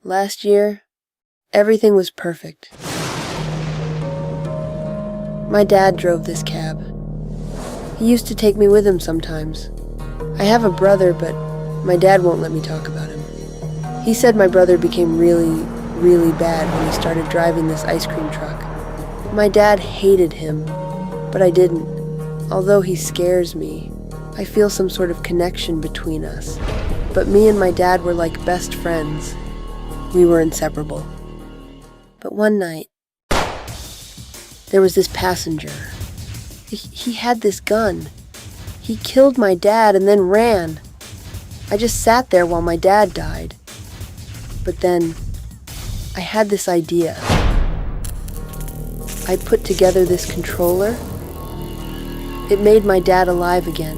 Last year, everything was perfect. My dad drove this cab. He used to take me with him sometimes. I have a brother, but my dad won't let me talk about him. He said my brother became really bad when he started driving this ice cream truck. My dad hated him, but I didn't. Although he scares me, I feel some sort of connection between us. But me and my dad were like best friends. We were inseparable. But one night, there was this passenger. He had this gun. He killed my dad and then ran. I just sat there while my dad died. But then, I had this idea. I put together this controller. It made my dad alive again.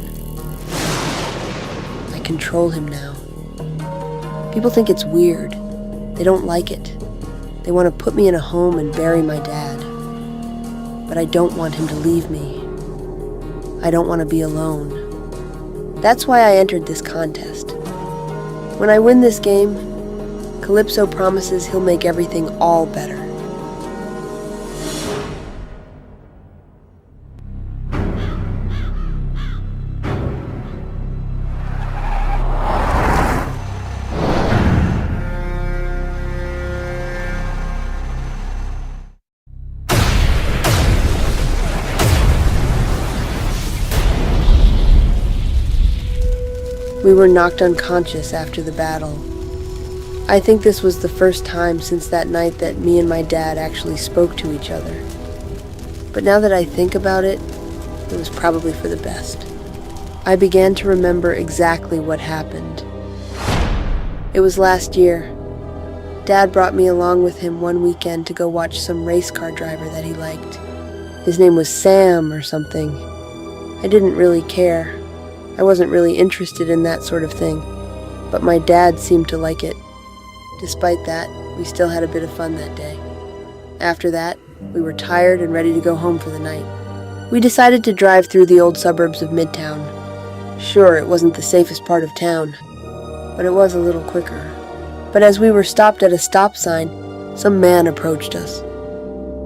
I control him now. People think it's weird. They don't like it. They want to put me in a home and bury my dad. But I don't want him to leave me. I don't want to be alone. That's why I entered this contest. When I win this game, Calypso promises he'll make everything all better. We were knocked unconscious after the battle. I think this was the first time since that night that me and my dad actually spoke to each other. But now that I think about it, it was probably for the best. I began to remember exactly what happened. It was last year. Dad brought me along with him one weekend to go watch some race car driver that he liked. His name was Sam or something. I didn't really care. I wasn't really interested in that sort of thing, but my dad seemed to like it. Despite that, we still had a bit of fun that day. After that, we were tired and ready to go home for the night. We decided to drive through the old suburbs of Midtown. Sure, it wasn't the safest part of town, but it was a little quicker. But as we were stopped at a stop sign, some man approached us.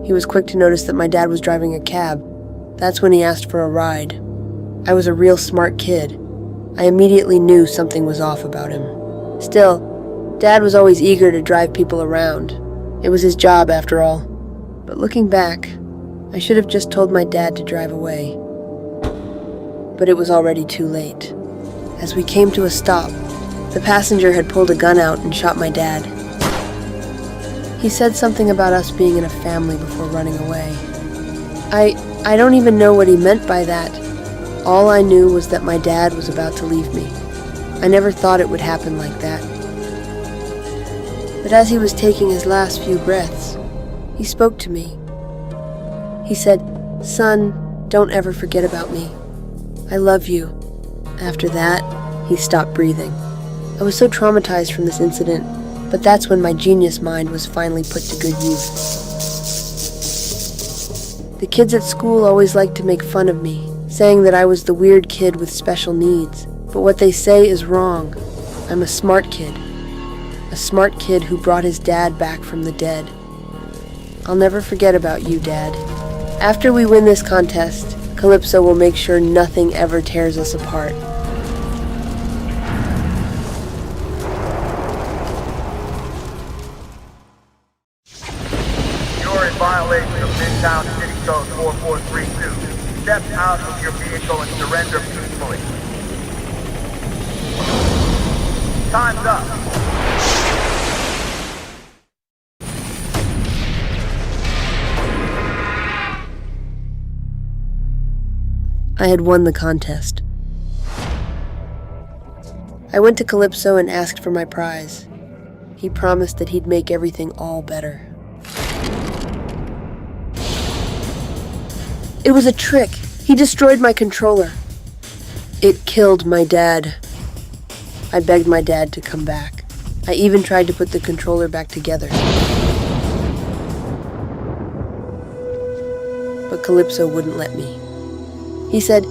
He was quick to notice that my dad was driving a cab. That's when he asked for a ride. I was a real smart kid. I immediately knew something was off about him. Still, Dad was always eager to drive people around. It was his job, after all. But looking back, I should have just told my dad to drive away. But it was already too late. As we came to a stop, the passenger had pulled a gun out and shot my dad. He said something about us being in a family before running away. I don't even know what he meant by that. All I knew was that my dad was about to leave me. I never thought it would happen like that. But as he was taking his last few breaths, he spoke to me. He said, "Son, don't ever forget about me. I love you." After that, he stopped breathing. I was so traumatized from this incident, but that's when my genius mind was finally put to good use. The kids at school always liked to make fun of me, saying that I was the weird kid with special needs. But what they say is wrong. I'm a smart kid. A smart kid who brought his dad back from the dead. I'll never forget about you, Dad. After we win this contest, Calypso will make sure nothing ever tears us apart. You're in violation of Midtown City Code 4432. Step out of your vehicle and surrender peacefully. Time's up. I had won the contest. I went to Calypso and asked for my prize. He promised that he'd make everything all better. It was a trick. He destroyed my controller. It killed my dad. I begged my dad to come back. I even tried to put the controller back together. But Calypso wouldn't let me. He said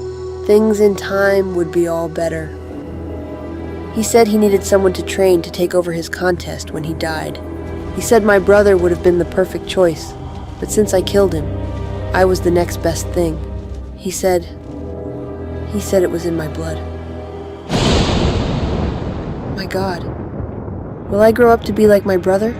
things in time would be all better. He said he needed someone to train to take over his contest when he died. He said my brother would have been the perfect choice, but since I killed him, I was the next best thing. He said it was in my blood. My God. Will I grow up to be like my brother?